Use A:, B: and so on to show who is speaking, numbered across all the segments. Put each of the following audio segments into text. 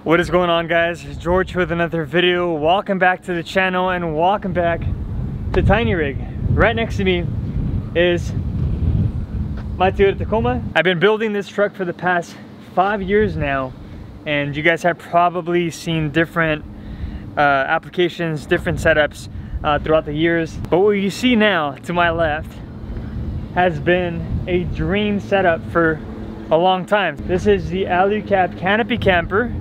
A: What is going on, guys? George with another video. Welcome back to the channel and welcome back to Tiny Rig. Right next to me is my Toyota Tacoma. I've been building this truck for the past 5 years now, and you guys have probably seen different applications, different setups throughout the years. But what you see now to my left has been a dream setup for a long time. This is the Alucab Canopy camper.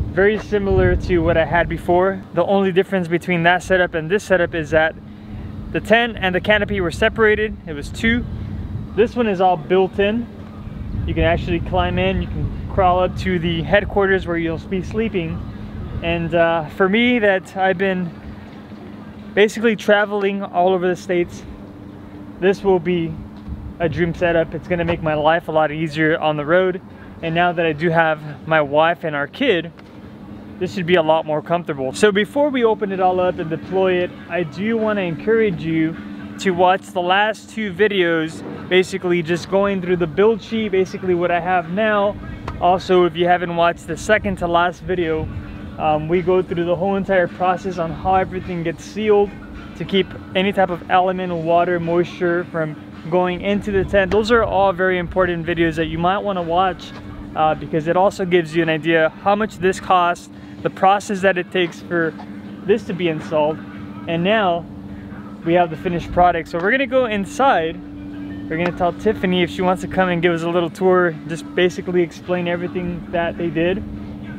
A: Very similar to what I had before. The only difference between that setup and this setup is that the tent and the canopy were separated. It was two. This one is all built in. You can actually climb in, you can crawl up to the headquarters where you'll be sleeping. And for me, that I've been basically traveling all over the States, this will be a dream setup. It's gonna make my life a lot easier on the road. And now that I do have my wife and our kid, this should be a lot more comfortable. So before we open it all up and deploy it, I do want to encourage you to watch the last two videos, basically just going through the build sheet, basically what I have now. Also, if you haven't watched the second to last video, we go through the whole entire process on how everything gets sealed to keep any type of element, water, moisture from going into the tent. Those are all very important videos that you might want to watch because it also gives you an idea how much this costs, the process that it takes for this to be installed. And now we have the finished product. So we're gonna go inside. We're gonna tell Tiffany if she wants to come and give us a little tour, just basically explain everything that they did.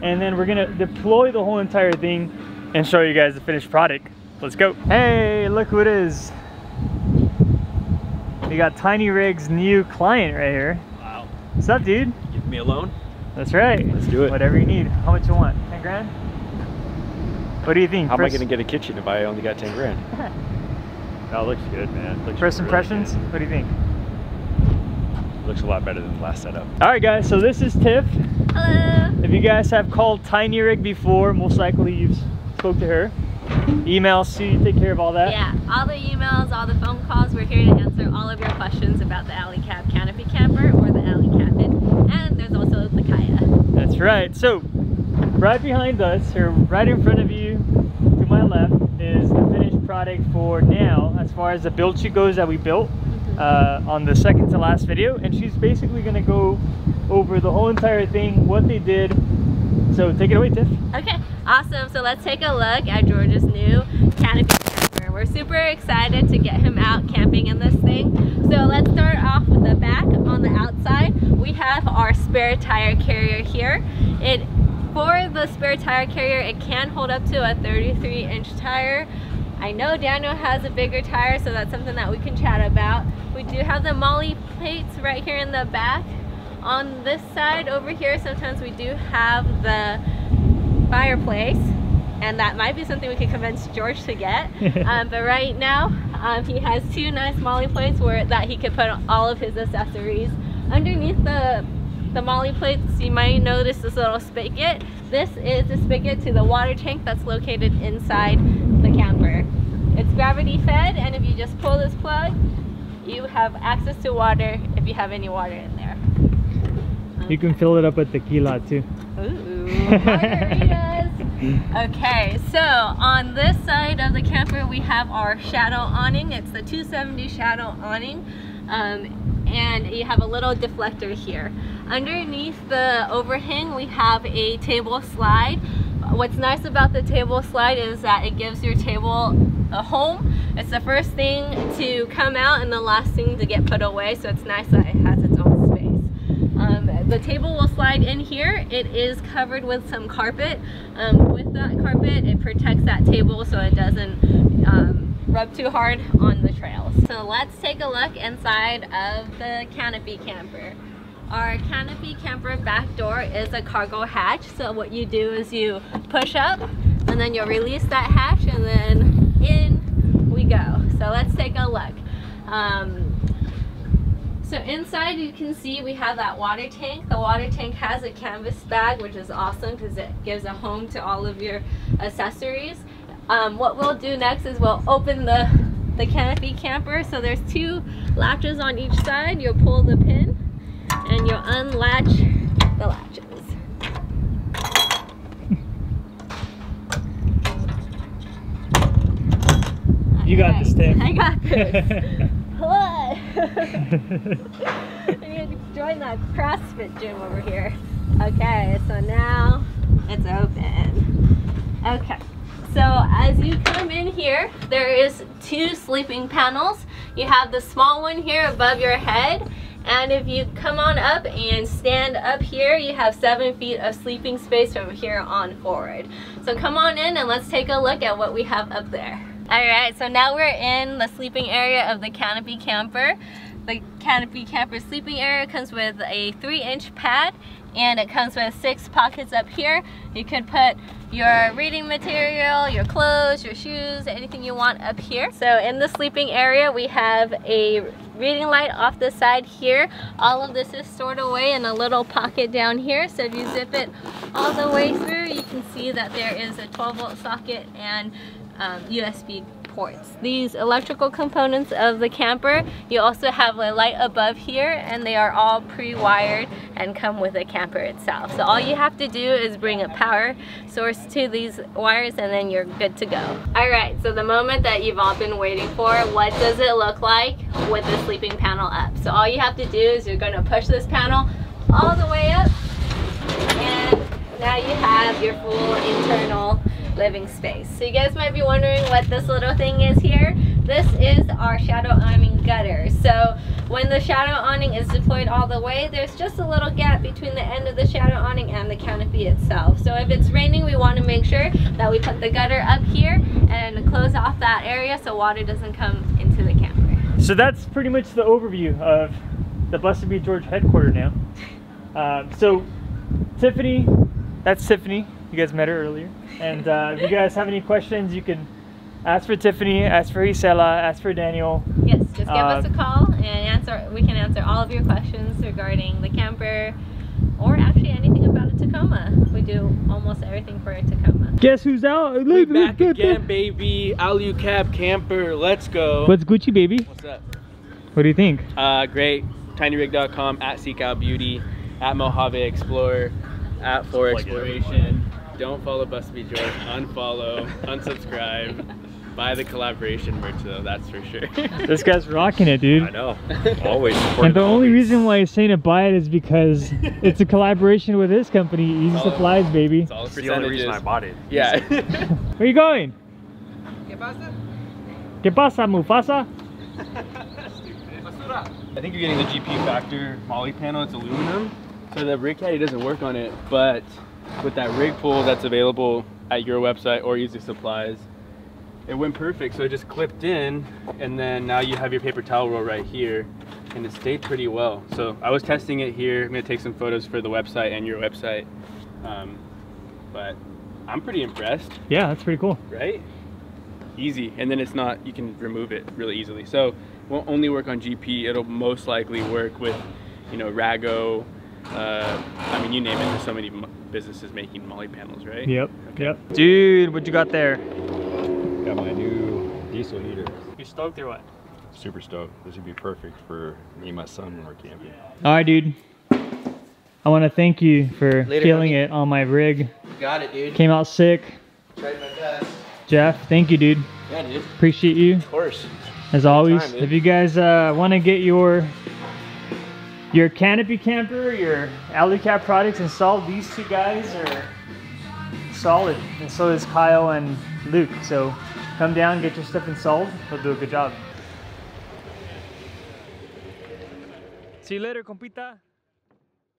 A: And then we're gonna deploy the whole entire thing and show you guys the finished product. Let's go. Hey, look who it is. We got Tiny Rig's new client right here.
B: Wow.
A: What's up, dude?
B: Give me a loan?
A: That's right.
B: Let's do it.
A: Whatever you need. How much you want? 10 grand? What do you think?
B: How am I going to get a kitchen if I only got 10 grand? No, it looks good, man. Looks
A: First
B: really
A: impressions?
B: good.
A: What do you think?
B: Looks a lot better than the last setup.
A: Alright guys, so this is Tiff.
C: Hello.
A: If you guys have called Tiny Rig before, most likely you've spoke to her. Emails, so you take care of all that?
C: Yeah, all the emails, all the phone calls. We're here to answer all of your questions about the Alucab Canopy camper or the Alucab, and there's also the Kaya.
A: That's right. So right behind us, or right in front of you to my left, is the finished product for now, as far as the build sheet goes that we built on the second to last video. And she's basically going to go over the whole entire thing, what they did. So take it away, Tiff.
C: Okay, awesome. So let's take a look at George's new Canopy camper. We're super excited to get him out camping in this thing. So let's start off with the back. On the outside, we have our spare tire carrier here. For the spare tire carrier, it can hold up to a 33-inch tire. I know Daniel has a bigger tire, so that's something that we can chat about. We do have the molly plates right here in the back. On this side over here, sometimes we do have the fireplace, and that might be something we could convince George to get. But right now, he has two nice molly plates that he could put all of his accessories. Underneath the molly plates, you might notice this little spigot. This is the spigot to the water tank that's located inside the camper. It's gravity fed, and if you just pull this plug, you have access to water if you have any water in there.
A: You can fill it up with tequila too.
C: Ooh, margaritas. Okay, so on this side of the camper we have our shadow awning. It's the 270 shadow awning, and you have a little deflector here. Underneath the overhang we have a table slide. What's nice about the table slide is that it gives your table a home. It's the first thing to come out and the last thing to get put away, so it's nice that it has its own space. The table will slide in here. It is covered with some carpet. With that carpet, it protects that table so it doesn't rub too hard on the trails. So let's take a look inside of the Canopy camper. Our Canopy camper back door is a cargo hatch. So what you do is you push up and then you'll release that hatch and then in we go. So let's take a look. So inside you can see we have that water tank. The water tank has a canvas bag, which is awesome because it gives a home to all of your accessories. What we'll do next is we'll open the Canopy camper. So there's two latches on each side. You'll pull the pin and you'll unlatch the latches.
A: Thanks.
C: I got this. What? I need to join that CrossFit gym over here. Okay, so now it's open. Okay, so as you come in here, there is 2 sleeping panels. You have the small one here above your head, and if you come on up and stand up here, you have 7 feet of sleeping space from here on forward. So come on in and let's take a look at what we have up there. Alright, so now we're in the sleeping area of the Canopy camper. The Canopy camper sleeping area comes with a 3-inch pad, and it comes with 6 pockets up here. You could put your reading material, your clothes, your shoes, anything you want up here. So in the sleeping area, we have a reading light off the side here. All of this is stored away in a little pocket down here. So if you zip it all the way through, you can see that there is a 12-volt socket and USB ports. These electrical components of the camper, you also have a light above here, and they are all pre-wired and come with the camper itself. So all you have to do is bring a power source to these wires, and then you're good to go. Alright, so the moment that you've all been waiting for, what does it look like with the sleeping panel up? So all you have to do is you're going to push this panel all the way up, and now you have your full internal living space. So you guys might be wondering what this little thing is here. This is our shadow awning gutter. So when the shadow awning is deployed all the way, there's just a little gap between the end of the shadow awning and the canopy itself. So if it's raining, we want to make sure that we put the gutter up here and close off that area so water doesn't come into the camper.
A: So that's pretty much the overview of the Blessed Be George headquarters now. So Tiffany, that's Tiffany. You guys met her earlier. And if you guys have any questions, you can ask for Tiffany, ask for Isela, ask for Daniel.
C: Yes, just give us a call and we can answer all of your questions regarding the camper or actually anything about a Tacoma. We do almost everything for a Tacoma.
A: Guess who's out?
B: We're back again, baby. Alucab camper, let's go.
A: What's Gucci, baby?
B: What's up?
A: What do you think?
B: Great. tinyrig.com, at SeekOutBeauty, at Mojave Explorer, at For Exploration. Don't follow Blessed Be George, unfollow, unsubscribe. Buy the collaboration merch though, that's for sure.
A: This guy's rocking it, dude.
D: I know. Always.
A: And the only reason why he's saying to buy it is because it's a collaboration with his company, Easy Supplies, baby.
B: It's all
D: That's the only reason I bought it.
B: Yeah.
A: Where are you going?
B: ¿Qué pasa?
A: ¿Qué pasa, Mufasa?
B: I think you're getting the GP Factor Molly panel, it's aluminum. So the rig caddy doesn't work on it, but with that rig pull that's available at your website or Easy Supplies, it went perfect. So it just clipped in, and then now you have your paper towel roll right here, and it stayed pretty well. So I was testing it here. I'm gonna take some photos for the website and your website, but I'm pretty impressed.
A: Yeah, that's pretty cool.
B: Right? Easy, and then it's not, you can remove it really easily. So it won't only work on GP, it'll most likely work with, you know, Rago, I mean, you name it, there's so many businesses making molly panels, right?
A: Yep,
B: okay.
A: yep. Dude, what you got there?
D: Got my new diesel heater.
A: You stoked or what?
D: Super stoked. This would be perfect for me and my son when we're camping.
A: All right, dude. I want to thank you for killing it on my rig.
B: Got it, dude.
A: Came out sick.
B: Tried my best.
A: Jeff, thank you, dude.
B: Yeah, dude.
A: Appreciate you.
B: Of course.
A: As always,
B: Anytime,
A: if you guys want to get your Canopy camper, your Alucab products installed, these 2 guys are solid, and so is Kyle and Luke. So come down, get your stuff installed. They'll do a good job. See you later, compita.